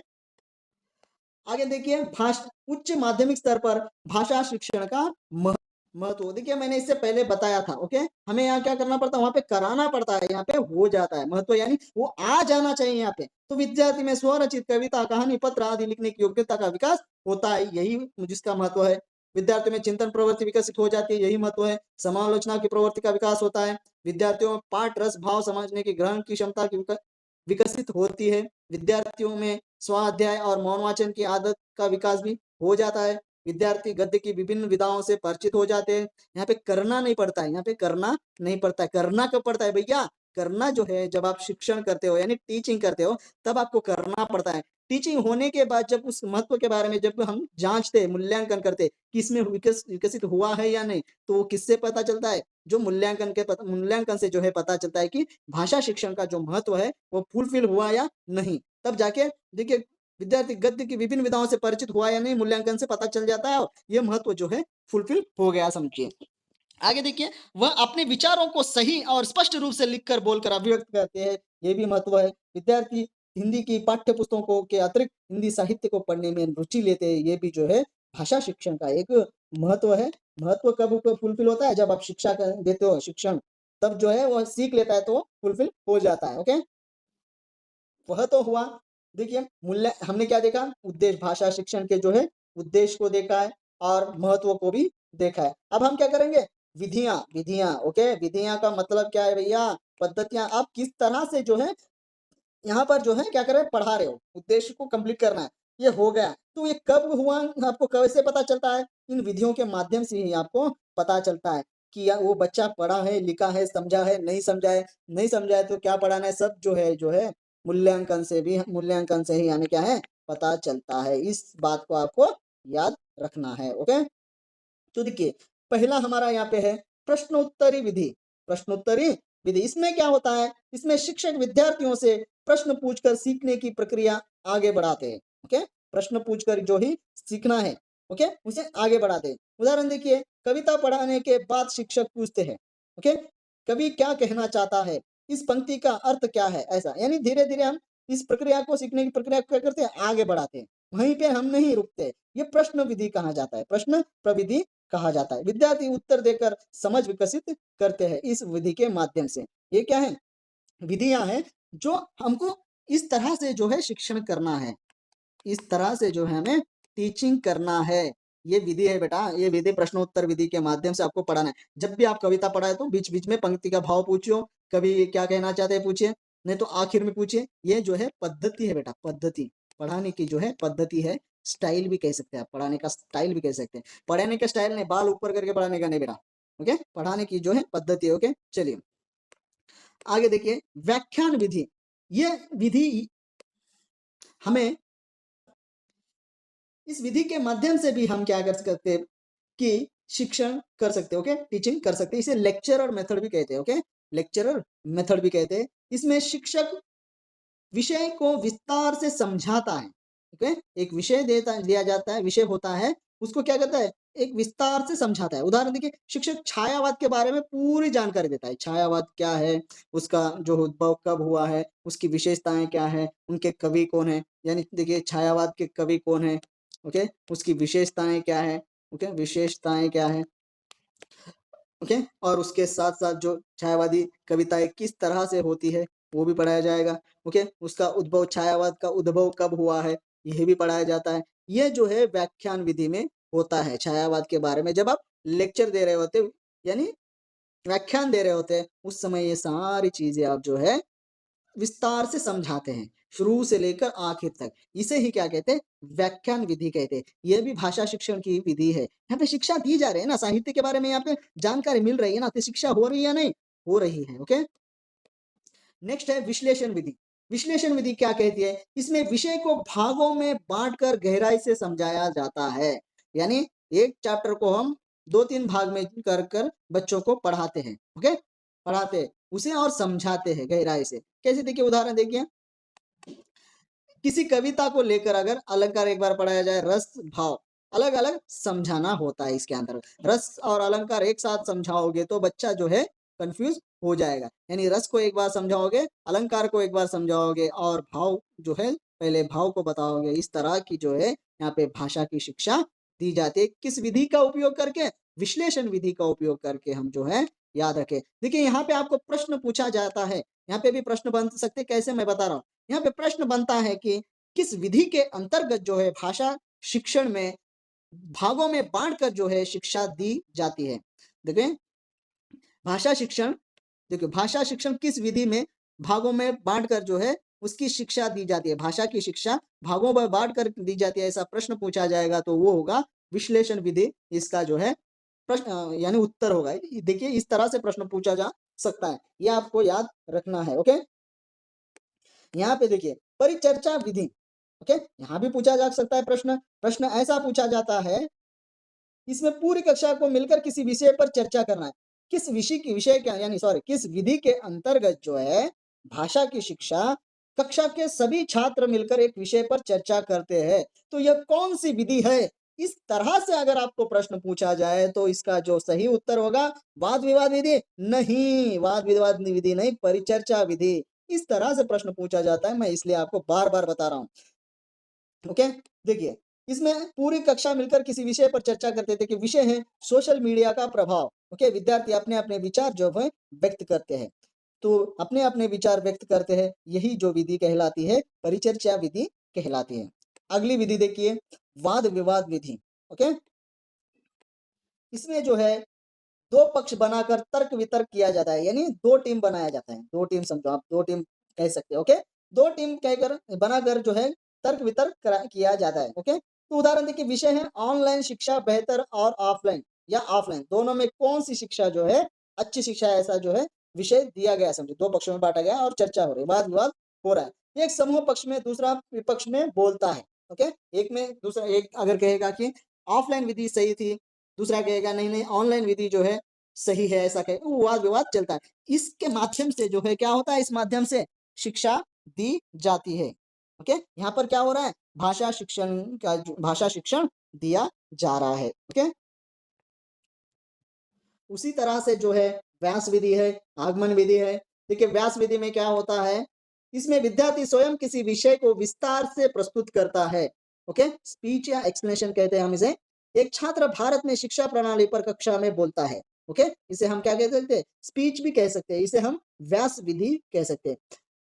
[SPEAKER 1] आगे देखिए, भाषा उच्च माध्यमिक स्तर पर भाषा शिक्षण का महत्व। महत्व देखिए मैंने इससे पहले बताया था। ओके, हमें यहाँ क्या करना पड़ता है, वहां पे कराना पड़ता है, यहाँ पे हो जाता है। महत्व यानी वो आ जाना चाहिए यहाँ पे। तो विद्यार्थी में स्वरचित कविता, कहानी, पत्र आदि लिखने की योग्यता का विकास होता है, यही जिसका महत्व है। विद्यार्थी में चिंतन प्रवृत्ति विकसित हो जाती है, यही महत्व है। समालोचना की प्रवृत्ति का विकास होता है। विद्यार्थियों में पाठ रस भाव समझने की, ग्रहण की क्षमता की विकसित होती है। विद्यार्थियों में स्वाध्याय और मौन वाचन की आदत का विकास भी हो जाता है। विद्यार्थी गद्य की विभिन्न विधाओं से परिचित हो जाते हैं। यहाँ पे करना नहीं पड़ता है, यहाँ पे करना नहीं पड़ता है। करना कब पड़ता है भैया, करना जो है जब आप शिक्षण करते हो यानी टीचिंग करते हो, तब आपको करना पड़ता है। टीचिंग होने के बाद जब उस महत्व के बारे में जब हम जांचते, मूल्यांकन करते कि इसमें विकसित हुआ है या नहीं, तो वो किससे पता चलता है, जो मूल्यांकन से जो है पता चलता है कि भाषा शिक्षण का जो महत्व है वो फुलफिल हुआ या नहीं। तब जाके देखिए विद्यार्थी गद्य की विभिन्न विधाओं से परिचित हुआ या नहीं, मूल्यांकन से पता चल जाता है और ये महत्व जो है फुलफिल हो गया समझिए। आगे देखिए, वह अपने विचारों को सही और स्पष्ट रूप से लिखकर बोलकर अभिव्यक्त करते हैं, ये भी महत्व है। विद्यार्थी हिंदी की पाठ्य पुस्तकों के अतिरिक्त हिंदी साहित्य को पढ़ने में रुचि लेते हैं, ये भी जो है भाषा शिक्षण का एक महत्व है। महत्व कब फुलफिल होता है, जब आप शिक्षा देते हो शिक्षण, तब जो है वह सीख लेता है तो फुलफिल हो जाता है। ओके, वह तो हुआ। देखिए मूल्य हमने क्या देखा, उद्देश्य, भाषा शिक्षण के जो है उद्देश्य को देखा है और महत्व को भी देखा है। अब हम क्या करेंगे, विधियां विधियां ओके, विधियां का मतलब क्या है भैया, पद्धतियां। आप किस तरह से जो है यहाँ पर जो है क्या कर रहे हैं, पढ़ा रहे हो, उद्देश्य को कंप्लीट करना है, ये हो गया। तो ये कब हुआ, आपको कैसे पता चलता है, इन विधियों के माध्यम से ही आपको पता चलता है कि वो बच्चा पढ़ा है, लिखा है, समझा है, नहीं समझा है। नहीं समझा है तो क्या पढ़ाना है, सब जो है मूल्यांकन से ही हमें क्या है पता चलता है। इस बात को आपको याद रखना है। ओके, तो देखिए पहला हमारा यहाँ पे है प्रश्नोत्तरी विधि। प्रश्नोत्तरी विधि, इसमें क्या होता है, इसमें शिक्षक विद्यार्थियों से प्रश्न पूछकर सीखने की प्रक्रिया आगे बढ़ाते हैं। ओके, प्रश्न पूछकर जो ही सीखना है, ओके, उसे आगे बढ़ाते हैं। उदाहरण देखिए, कविता पढ़ाने के बाद शिक्षक पूछते हैं, ओके, कवि क्या कहना चाहता है, इस पंक्ति का अर्थ क्या है, ऐसा। यानी धीरे धीरे हम इस प्रक्रिया को, सीखने की प्रक्रिया को क्या करते हैं, आगे बढ़ाते हैं। वहीं पे हम नहीं रुकते, ये प्रश्न विधि कहा जाता है, प्रश्न प्रविधि कहा जाता है। विद्यार्थी उत्तर देकर समझ विकसित करते हैं इस विधि के माध्यम से। ये क्या है, विधियां हैं जो हमको इस तरह से जो है शिक्षण करना है, इस तरह से जो है हमें टीचिंग करना है। ये विधि है बेटा, ये विधि प्रश्नोत्तर विधि के माध्यम से आपको पढ़ाना है। जब भी आप कविता पढ़ाए तो बीच बीच में पंक्ति का भाव पूछियो, कभी क्या कहना चाहते हैं पूछिए, नहीं तो आखिर में पूछिए। ये जो है पद्धति है बेटा, पद्धति पढ़ाने की जो है पद्धति है, स्टाइल भी कह सकते हैं आप, पढ़ाने का स्टाइल भी कह सकते हैं। पढ़ाने का स्टाइल नहीं, बाल ऊपर करके पढ़ाने का नहीं बेटा। ओके, पढ़ाने की जो है पद्धति है। ओके, चलिए आगे देखिए, व्याख्यान विधि। ये विधि हमें, इस विधि के माध्यम से भी हम क्या कर सकते हैं कि शिक्षण कर सकते हैं। ओके, टीचिंग कर सकते हैं। इसे लेक्चरर मेथड भी कहते हैं। ओके, लेक्चरर मेथड भी कहते हैं। इसमें शिक्षक विषय को विस्तार से समझाता है। ओके, एक विषय दिया जाता है, विषय होता है, उसको क्या करता है, एक विस्तार से समझाता है। उदाहरण देखिए, शिक्षक छायावाद के बारे में पूरी जानकारी देता है। छायावाद क्या है, उसका जो उद्भव कब हुआ है, उसकी विशेषताएं क्या है, उनके कवि कौन है, यानी देखिए छायावाद के कवि कौन है, ओके, उसकी विशेषताएं क्या है, ओके, विशेषताएं क्या है, ओके, और उसके साथ साथ जो छायावादी कविताएं किस तरह से होती है वो भी पढ़ाया जाएगा। ओके, उसका उद्भव, छायावाद का उद्भव कब हुआ है, यह भी पढ़ाया जाता है। ये जो है व्याख्यान विधि में होता है। छायावाद के बारे में जब आप लेक्चर दे रहे होते, यानी व्याख्यान दे रहे होते हैं, उस समय ये सारी चीजें आप जो है विस्तार से समझाते हैं, शुरू से लेकर आखिर तक। इसे ही क्या कहते हैं, व्याख्यान विधि कहते हैं। यह भी भाषा शिक्षण की विधि है। यहाँ पे शिक्षा दी जा रही है ना, साहित्य के बारे में यहाँ पे जानकारी मिल रही है ना, तो शिक्षा हो रही है या नहीं, हो रही है। ओके, नेक्स्ट है विश्लेषण विधि। विश्लेषण विधि क्या कहती है, इसमें विषय को भागों में बांटकर गहराई से समझाया जाता है। यानी एक चैप्टर को हम 2-3 भाग में कर कर बच्चों को पढ़ाते हैं। ओके, पढ़ाते उसे और समझाते हैं गहराई से। कैसे, देखिए उदाहरण देखिए, किसी कविता को लेकर अगर अलंकार एक बार पढ़ाया जाए, रस भाव अलग अलग समझाना होता है। इसके अंदर रस और अलंकार एक साथ समझाओगे तो बच्चा जो है कंफ्यूज हो जाएगा। यानी रस को एक बार समझाओगे, अलंकार को एक बार समझाओगे और भाव जो है पहले भाव को बताओगे। इस तरह की जो है यहाँ पे भाषा की शिक्षा दी जाती है। किस विधि का उपयोग करके, विश्लेषण विधि का उपयोग करके हम जो है याद रखें। देखिए यहाँ पे आपको प्रश्न पूछा जाता है, यहाँ पे भी प्रश्न बन सकते, कैसे मैं बता रहा हूँ। यहाँ पे प्रश्न बनता है कि किस विधि के अंतर्गत जो है भाषा शिक्षण में भागों में बांटकर जो है शिक्षा दी जाती है। देखिए भाषा शिक्षण, देखिए भाषा शिक्षण किस विधि में भागों में बांटकर जो है उसकी शिक्षा दी जाती है, भाषा की शिक्षा भागों में बांटकर दी जाती है, ऐसा प्रश्न पूछा जाएगा तो वो होगा विश्लेषण विधि, इसका जो है प्रश्न यानी उत्तर होगा। देखिए इस तरह से प्रश्न पूछा जा सकता है, ये आपको याद रखना है। ओके, यहाँ पे देखिए परिचर्चा विधि। ओके, यहाँ भी पूछा जा सकता है प्रश्न। प्रश्न ऐसा पूछा जाता है, इसमें पूरी कक्षा को मिलकर किसी विषय पर चर्चा करना है। किस विषय क्या यानी सॉरी किस विधि के अंतर्गत जो है भाषा की शिक्षा कक्षा के सभी छात्र मिलकर एक विषय पर चर्चा करते हैं, तो यह कौन सी विधि है? इस तरह से अगर आपको प्रश्न पूछा जाए तो इसका जो सही उत्तर होगा वाद विवाद विधि नहीं, वाद विवाद विधि नहीं, परिचर्चा विधि। इस तरह से प्रश्न पूछा जाता है, मैं इसलिए आपको बार बार बता रहा हूँ। ओके, देखिए इसमें पूरी कक्षा मिलकर किसी विषय पर चर्चा करते थे कि विषय है सोशल मीडिया का प्रभाव। ओके, विद्यार्थी अपने अपने विचार जो है व्यक्त करते हैं, तो अपने अपने विचार व्यक्त करते हैं, यही जो विधि कहलाती है परिचर्चा विधि कहलाती है। अगली विधि देखिए वाद विवाद विधि। ओके, इसमें जो है दो पक्ष बनाकर तर्क वितर्क किया जाता है, यानी दो टीम बनाया जाता है, दो टीम समझो आप, दो टीम कह सकते हैं। ओके, दो टीम कहकर बनाकर जो है तर्क वितर्क किया जाता है। ओके, तो उदाहरण देखिए विषय है ऑनलाइन शिक्षा बेहतर और ऑफलाइन या ऑफलाइन दोनों में कौन सी शिक्षा जो है अच्छी शिक्षा है, ऐसा जो है विषय दिया गया, समझो दो पक्षों में बांटा गया और चर्चा हो रही है, वाद विवाद हो रहा है। एक समूह पक्ष में दूसरा विपक्ष में बोलता है। ओके, एक में दूसरा, एक अगर कहेगा कि ऑफलाइन विधि सही थी, दूसरा कहेगा नहीं नहीं ऑनलाइन विधि जो है सही है, ऐसा कहे, वो वाद विवाद चलता है। इसके माध्यम से जो है क्या होता है, इस माध्यम से शिक्षा दी जाती है। ओके, यहाँ पर क्या हो रहा है, भाषा शिक्षण का भाषा शिक्षण दिया जा रहा है। ओके, उसी तरह से जो है व्यास विधि है, आगमन विधि है। देखिए व्यास विधि में क्या होता है, इसमें विद्यार्थी स्वयं किसी विषय को विस्तार से प्रस्तुत करता है। ओके, स्पीच या एक्सप्लेनेशन कहते हैं हम इसे। एक छात्र भारत में शिक्षा प्रणाली पर कक्षा में बोलता है। ओके, इसे हम क्या कह सकते हैं, स्पीच भी कह सकते हैं, इसे हम व्यास विधि कह सकते हैं।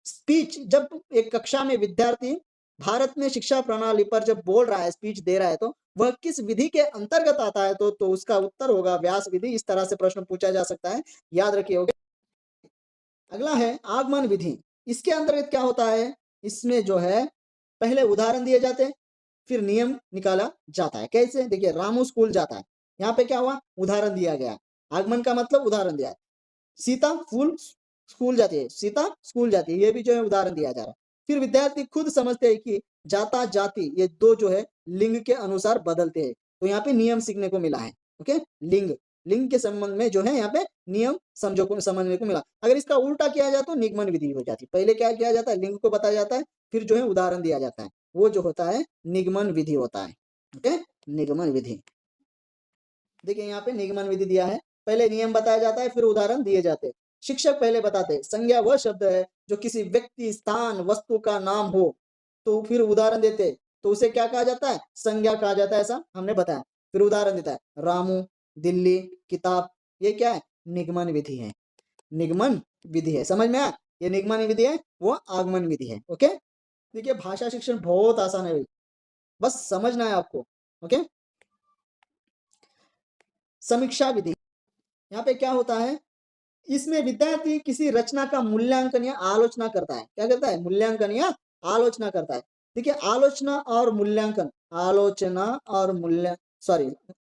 [SPEAKER 1] स्पीच, जब एक कक्षा में विद्यार्थी भारत में शिक्षा प्रणाली पर जब बोल रहा है, स्पीच दे रहा है, तो वह किस विधि के अंतर्गत आता है, तो उसका उत्तर होगा व्यास विधि। इस तरह से प्रश्न पूछा जा सकता है, याद रखिए। अगला है आगमन विधि। इसके अंतर्गत क्या होता है, इसमें जो है पहले उदाहरण दिए जाते हैं, फिर नियम निकाला जाता है। कैसे, देखिए रामू स्कूल जाता है, यहाँ पे क्या हुआ, उदाहरण दिया गया। आगमन का मतलब उदाहरण दिया है। सीता फूल स्कूल जाती है, सीता स्कूल जाती है, ये भी जो है उदाहरण दिया जा रहा है। फिर विद्यार्थी खुद समझते हैं कि जाता जाति ये दो जो है लिंग के अनुसार बदलते हैं, तो यहाँ पे नियम सीखने को मिला है। ओके, लिंग लिंग के संबंध में जो है यहाँ पे नियम समझने को मिला। अगर इसका उल्टा किया जाए तो निगमन विधि हो जाती है। पहले क्या किया जाता है, लिंग को बताया जाता है, फिर जो है उदाहरण दिया जाता है, वो जो होता है निगमन विधि होता है। ओके, निगमन विधि। देखिए यहाँ पे निगमन विधि दिया है, पहले नियम बताया जाता है, फिर उदाहरण दिए जाते हैं। शिक्षक पहले बताते हैं संज्ञा वह शब्द है जो किसी व्यक्ति स्थान वस्तु का नाम हो, तो फिर उदाहरण देते हैं, तो उसे क्या कहा जाता है, संज्ञा कहा जाता है, ऐसा हमने बताया। फिर उदाहरण देता है रामू, दिल्ली, किताब, ये क्या है, निगमन विधि है। निगमन विधि है, समझ में आया, ये निगमन विधि है, वो आगमन विधि है। ओके, देखिए भाषा शिक्षण बहुत आसान है भाई, बस समझना है आपको। ओके, समीक्षा विधि, यहाँ पे क्या होता है, इसमें विद्यार्थी किसी रचना का मूल्यांकन या आलोचना करता है। क्या करता है, मूल्यांकन या आलोचना करता है। देखिए आलोचना और मूल्यांकन, आलोचना और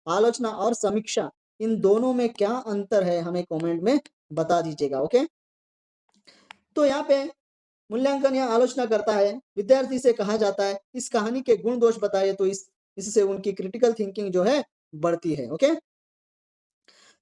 [SPEAKER 1] आलोचना और समीक्षा, इन दोनों में क्या अंतर है, हमें कमेंट में बता दीजिएगा। ओके, तो यहाँ पे मूल्यांकन या आलोचना करता है, विद्यार्थी से कहा जाता है इस कहानी के गुण दोष बताइए, तो इससे उनकी क्रिटिकल थिंकिंग जो है बढ़ती है। ओके,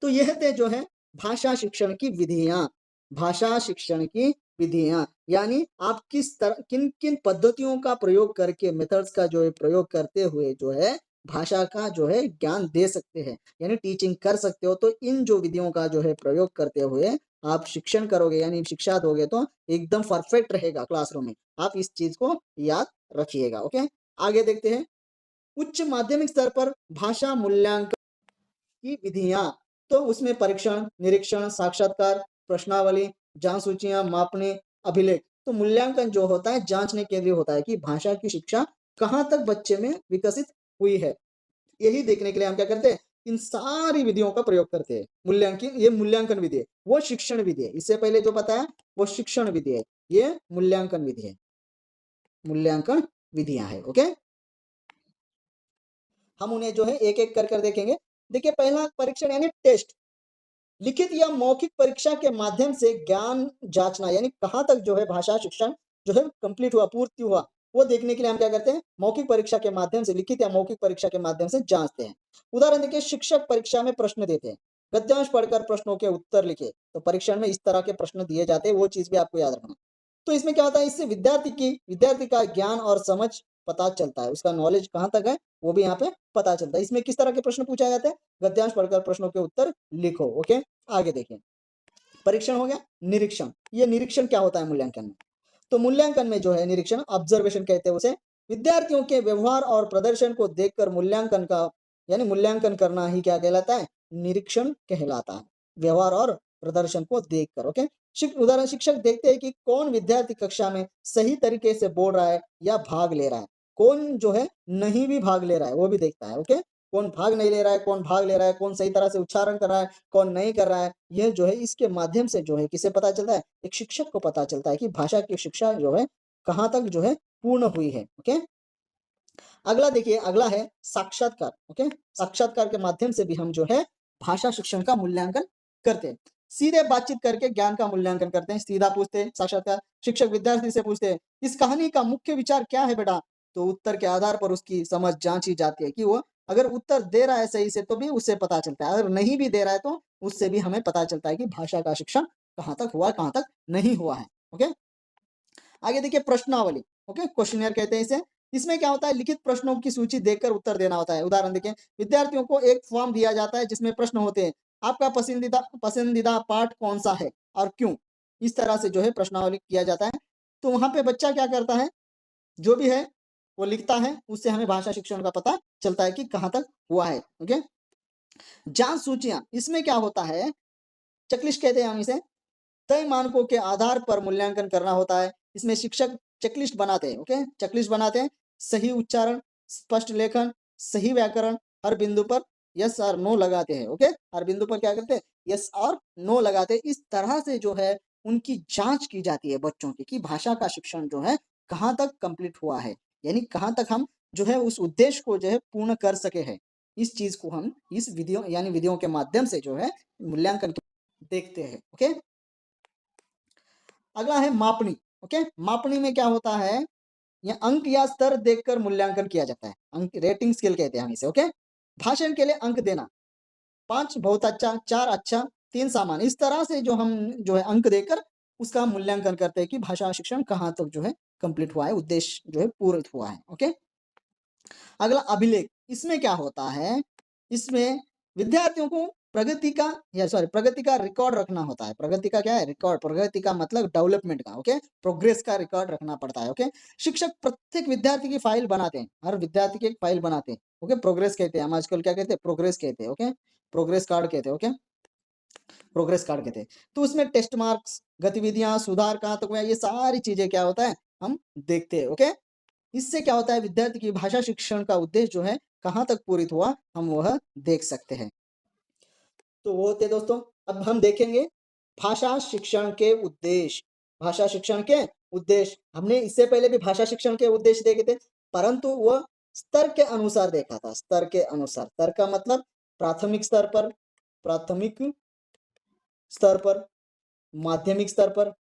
[SPEAKER 1] तो यह थे जो है भाषा शिक्षण की विधियां। भाषा शिक्षण की विधियां यानी आप किस तरह किन किन पद्धतियों का प्रयोग करके, मेथड्स का जो है प्रयोग करते हुए जो है भाषा का जो है ज्ञान दे सकते हैं, यानी टीचिंग कर सकते हो। तो इन जो विधियों का जो है प्रयोग करते हुए आप शिक्षण करोगे, यानी शिक्षा दोगे, तो एकदम परफेक्ट रहेगा क्लासरूम में। आप इस चीज को याद रखिएगा। ओके, आगे देखते हैं उच्च माध्यमिक स्तर पर भाषा मूल्यांकन। की विधियां। तो उसमें परीक्षण, निरीक्षण, साक्षात्कार, प्रश्नावली, जांच सूचियां, मापने, अभिलेख। तो मूल्यांकन जो होता है जांचने के लिए होता है कि भाषा की शिक्षा कहाँ तक बच्चे में विकसित हुई है। यही देखने के लिए हम क्या करते हैं, इन सारी विधियों का प्रयोग करते हैं। मूल्यांकन, ये मूल्यांकन विधि है, वो शिक्षण विधि है। इससे पहले जो बताया वो शिक्षण विधि है, ये मूल्यांकन विधि है, मूल्यांकन विधियां है। ओके, हम उन्हें जो है एक एक कर कर देखेंगे। देखिए, पहला परीक्षण यानी टेस्ट, लिखित या मौखिक परीक्षा के माध्यम से ज्ञान जांचना, यानी कहाँ तक जो है भाषा शिक्षण जो है कंप्लीट हुआ, पूर्ति हुआ, वो देखने के लिए हम क्या करते हैं, मौखिक परीक्षा के माध्यम से, लिखित या मौखिक परीक्षा के माध्यम से जांचते हैं। उदाहरण देखिए, शिक्षक परीक्षा में प्रश्न देते हैं, गद्यांश पढ़कर प्रश्नों के उत्तर लिखे। तो परीक्षण में इस तरह के प्रश्न दिए जाते हैं, वो चीज भी आपको याद रखना। तो इसमें क्या होता है, इससे विद्यार्थी का ज्ञान और समझ पता चलता है, उसका नॉलेज कहाँ तक है वो भी यहाँ पे पता चलता है। इसमें किस तरह के प्रश्न पूछे जाते हैं, गद्यांश पढ़कर प्रश्नों के उत्तर लिखो। ओके, आगे देखिए, परीक्षण हो गया। निरीक्षण, ये निरीक्षण क्या होता है मूल्यांकन में, तो मूल्यांकन में जो है निरीक्षण, ऑब्जर्वेशन कहते हैं उसे, विद्यार्थियों के व्यवहार और प्रदर्शन को देखकर मूल्यांकन का, यानी मूल्यांकन करना ही क्या कहलाता है, निरीक्षण कहलाता है। व्यवहार और प्रदर्शन को देखकर। ओके, उदाहरण, शिक्षक देखते हैं कि कौन विद्यार्थी कक्षा में सही तरीके से बोल रहा है या भाग ले रहा है, कौन जो है नहीं भी भाग ले रहा है वो भी देखता है। ओके, कौन भाग नहीं ले रहा है, कौन भाग ले रहा है, कौन सही तरह से उच्चारण कर रहा है, कौन नहीं कर रहा है, यह जो है इसके माध्यम से जो है किसे पता चलता है, एक शिक्षक को पता चलता है कि भाषा की शिक्षा जो है कहाँ तक जो है पूर्ण हुई है। ओके, अगला देखिए, अगला है साक्षात्कार। ओके, साक्षात्कार के माध्यम से भी हम जो है भाषा शिक्षण का मूल्यांकन करते हैं। सीधे बातचीत करके ज्ञान का मूल्यांकन करते हैं, सीधा पूछते हैं। साक्षात्कार, शिक्षक विद्यार्थी से पूछते हैं, इस कहानी का मुख्य विचार क्या है बेटा, तो उत्तर के आधार पर उसकी समझ जांची जाती है कि वो अगर उत्तर दे रहा है सही से तो भी उससे पता चलता है, अगर नहीं भी दे रहा है तो उससे भी हमें पता चलता है कि भाषा का शिक्षण कहाँ तक हुआ, कहाँ तक नहीं हुआ है। ओके, आगे देखिए, प्रश्नावली। ओके, क्वेश्चनियर कहते हैं इसे। इसमें क्या होता है, लिखित प्रश्नों की सूची देखकर उत्तर देना होता है। उदाहरण देखिए, विद्यार्थियों को एक फॉर्म दिया जाता है जिसमें प्रश्न होते हैं, आपका पसंदीदा पसंदीदा पाठ कौन सा है और क्यों। इस तरह से जो है प्रश्नावली किया जाता है। तो वहां पे बच्चा क्या करता है, जो भी है वो लिखता है, उससे हमें भाषा शिक्षण का पता चलता है कि कहाँ तक हुआ है। ओके, जांच सूचियां, इसमें क्या होता है, चेकलिस्ट कहते हैं हम इसे, तय मानकों के आधार पर मूल्यांकन करना होता है। इसमें शिक्षक चेकलिस्ट बनाते हैं। ओके, चेकलिस्ट बनाते हैं, सही उच्चारण, स्पष्ट लेखन, सही व्याकरण, हर बिंदु पर यस और नो लगाते हैं। ओके, हर बिंदु पर क्या करते हैं, यस और नो लगाते हैं। इस तरह से जो है उनकी जांच की जाती है बच्चों की कि भाषा का शिक्षण जो है कहाँ तक कंप्लीट हुआ है, यानी कहाँ तक हम जो है उस उद्देश्य को जो है पूर्ण कर सके हैं। इस चीज को हम इस विधियों यानी विधियों के माध्यम से जो है मूल्यांकन देखते हैं। ओके, अगला है मापनी। ओके, मापनी में क्या होता है, या अंक या स्तर देखकर मूल्यांकन किया जाता है, अंक रेटिंग स्केल कहते हैं हम इसे। ओके, भाषण के लिए अंक देना, 5 बहुत अच्छा, 4 अच्छा, 3 सामान्य, इस तरह से जो हम जो है अंक देकर उसका मूल्यांकन करते हैं कि भाषा शिक्षण कहाँ तक जो है कंप्लीट हुआ है, उद्देश्य जो है पूर्ण हुआ है। ओके, अगला अभिलेख, इसमें क्या होता है, इसमें विद्यार्थियों को प्रगति का रिकॉर्ड रखना होता है। प्रगति का क्या है, रिकॉर्ड, प्रगति का मतलब डेवलपमेंट का। ओके, प्रोग्रेस का रिकॉर्ड रखना पड़ता है। ओके, शिक्षक प्रत्येक विद्यार्थी की फाइल बनाते हैं, हर विद्यार्थी की एक फाइल बनाते हैं। ओके, प्रोग्रेस कहते हैं हम आजकल, क्या कहते हैं, प्रोग्रेस कहते हैं। ओके, प्रोग्रेस कार्ड कहते हैं। ओके, प्रोग्रेस कार्ड कहते हैं। तो उसमें टेस्ट मार्क्स, गतिविधियां, सुधार कहाँ तक हुआ, ये सारी चीजें क्या होता है हम देखते हैं। ओके, इससे क्या होता है, विद्यार्थी की भाषा शिक्षण का उद्देश्य जो है कहाँ तक पूरित हुआ हम वह देख सकते हैं। तो वो होते दोस्तों, अब हम देखेंगे भाषा शिक्षण के उद्देश्य। भाषा शिक्षण के उद्देश्य हमने इससे पहले भी भाषा शिक्षण के उद्देश्य देखे थे, परंतु वह स्तर के अनुसार देखा था। स्तर के अनुसार, स्तर का मतलब प्राथमिक स्तर पर, प्राथमिक स्तर पर, माध्यमिक स्तर पर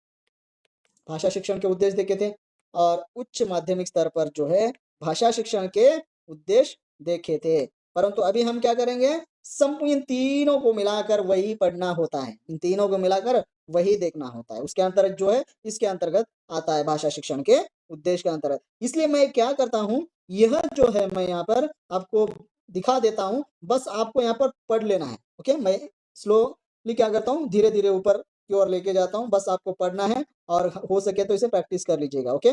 [SPEAKER 1] भाषा शिक्षण के उद्देश्य देखे थे, और उच्च माध्यमिक स्तर पर जो है भाषा शिक्षण के उद्देश्य देखे थे। परंतु अभी हम क्या करेंगे, इन तीनों को मिलाकर वही पढ़ना होता है, इन तीनों को मिलाकर वही देखना होता है। उसके अंतर्गत जो है, इसके अंतर्गत आता है भाषा शिक्षण के उद्देश्य के अंतर्गत। इसलिए मैं क्या करता हूँ, यह जो है मैं यहाँ पर आपको दिखा देता हूँ, बस आपको यहाँ पर पढ़ लेना है। ओके, मैं स्लोली क्या करता हूँ, धीरे धीरे ऊपर की ओर लेके जाता हूँ, बस आपको पढ़ना है और हो सके तो इसे प्रैक्टिस कर लीजिएगा। ओके,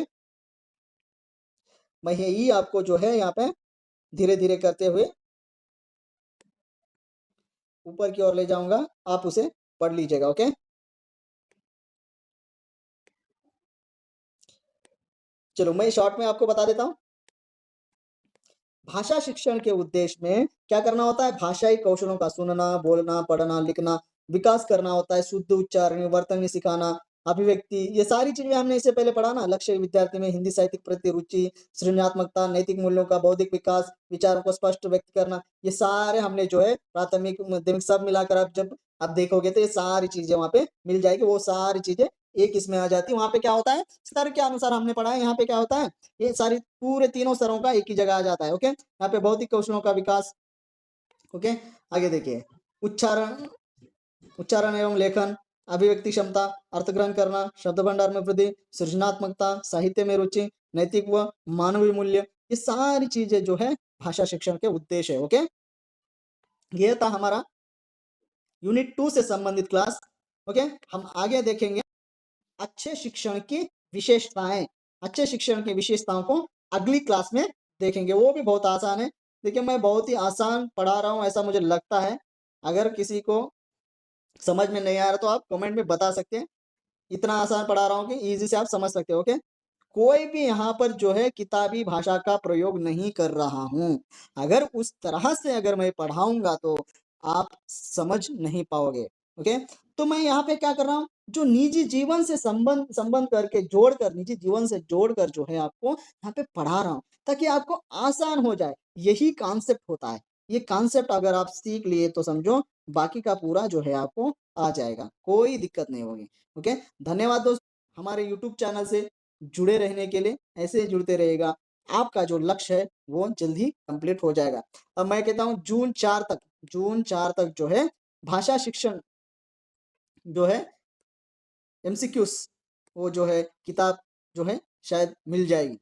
[SPEAKER 1] मैं यही आपको जो है यहाँ पे धीरे धीरे करते हुए ऊपर की ओर ले जाऊँगा, आप उसे पढ़ लीजिएगा, ओके? चलो मैं शॉर्ट में आपको बता देता हूँ। भाषा शिक्षण के उद्देश्य में क्या करना होता है? भाषाई कौशलों का सुनना, बोलना, पढ़ना, लिखना, विकास करना होता है, शुद्ध उच्चारण, वर्तनी सिखाना, अभिव्यक्ति, ये सारी चीज़ें हमने इससे पहले पढ़ा ना। लक्ष्य विद्यार्थी में हिंदी साहित्य के प्रति रुचि, सृजनात्मकता, नैतिक मूल्यों का बौद्धिक विकास, विचारों को स्पष्ट व्यक्त करना, ये सारे हमने जो है प्राथमिक, माध्यमिक सब मिलाकर आप देखोगे तो ये सारी चीज़ें वहाँ पे मिल जाएगी। वो सारी चीज़ें एक इसमें आ जाती है। वहाँ पे क्या होता है? स्तर के अनुसार हमने पढ़ा है, यहाँ पे क्या होता है? ये सारी पूरे तीनों स्तरों का एक ही जगह आ जाता है, ओके? यहाँ पे बौद्धिक कौशलों का विकास, ओके? आगे देखिए, उच्चारण उच्चारण एवं लेखन, अभिव्यक्ति क्षमता, अर्थ ग्रहण करना, शब्द भंडार में वृद्धि, सृजनात्मकता, साहित्य में रुचि, नैतिक व मानवीय मूल्य, ये सारी चीजें जो है भाषा शिक्षण के उद्देश्य है, ओके? ये था हमारा यूनिट 2 से संबंधित क्लास, ओके? हम आगे देखेंगे अच्छे शिक्षण की विशेषताएं। अच्छे शिक्षण की विशेषताओं को अगली क्लास में देखेंगे। वो भी बहुत आसान है। देखिए मैं बहुत ही आसान पढ़ा रहा हूँ ऐसा मुझे लगता है। अगर किसी को समझ में नहीं आ रहा तो आप कमेंट में बता सकते हैं। इतना आसान पढ़ा रहा हूँ कि इजी से आप समझ सकते हो, ओके? कोई भी यहाँ पर जो है किताबी भाषा का प्रयोग नहीं कर रहा हूँ। अगर उस तरह से अगर मैं पढ़ाऊंगा तो आप समझ नहीं पाओगे, ओके? तो मैं यहाँ पे क्या कर रहा हूँ, जो निजी जीवन से संबंध संबंध करके जोड़कर, निजी जीवन से जोड़कर जो है आपको यहाँ पे पढ़ा रहा हूँ, ताकि आपको आसान हो जाए। यही कॉन्सेप्ट होता है। ये कॉन्सेप्ट अगर आप सीख लिए तो समझो बाकी का पूरा जो है आपको आ जाएगा, कोई दिक्कत नहीं होगी, ओके? धन्यवाद दोस्त, हमारे यूट्यूब चैनल से जुड़े रहने के लिए। ऐसे ही जुड़ते रहेगा, आपका जो लक्ष्य है वो जल्द ही कंप्लीट हो जाएगा। अब मैं कहता हूँ जून 4 तक जो है भाषा शिक्षण जो है एमसीक्यूज, वो जो है किताब जो है शायद मिल जाएगी।